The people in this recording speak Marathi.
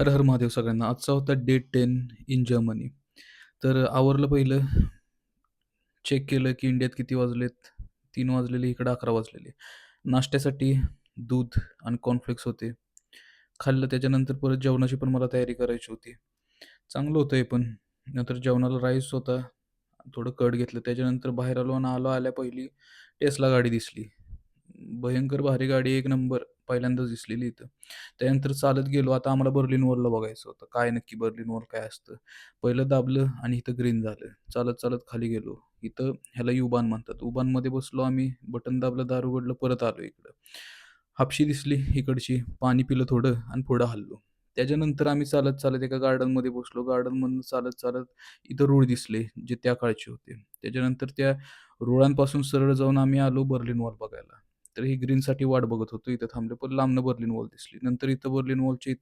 हर हर महादेव सगळ्यांना. आजचा होता डे 10 इन जर्मनी. तर आवरलं पहिलं, चेक केलं की इंडियात किती वाजलेत? 3 वाजलेले, इकडं 11 वाजलेले. नाश्त्यासाठी दूध आणि कॉर्नफ्लेक्स होते. खाल्लं त्याच्यानंतर परत जेवणाची पण मला तयारी करायची होती. चांगलं होतं हे पण. नंतर जेवणाला राईस होता, थोडं कट घेतलं. त्याच्यानंतर बाहेर आलो आणि आल्या पहिली टेस्ला गाडी दिसली. भयंकर भारी गाडी, एक नंबर. पहिल्यांदाच दिसलेली इथं. त्यानंतर चालत गेलो. आता आम्हाला बर्लिन वॉलला बघायचं होतं. काय नक्की बर्लिन वॉल काय असतं? पहिलं दाबलं आणि इथं ग्रीन झालं. चालत खाली गेलो. इथं ह्याला U-Bahn म्हणतात. U-Bahnमध्ये बसलो आम्ही. बटन दाबलं, दार उघडलं, परत आलो इकडं. हापशी दिसली इकडची. पाणी पिलं थोडं आणि पुढं हललो. त्याच्यानंतर आम्ही चालत एका गार्डनमध्ये बसलो. गार्डनमधनं चालत इथं रूळ दिसले, जे त्या काळचे होते. त्याच्यानंतर त्या रुळांपासून सरळ जाऊन आम्ही आलो बर्लिन वॉल बघायला. तर ही ग्रीनसाठी वाट बघत होतो. इथं थांबलो. पण लांबनं बर्लिन वॉल दिसली. नंतर इथं बर्लिन वॉलच्या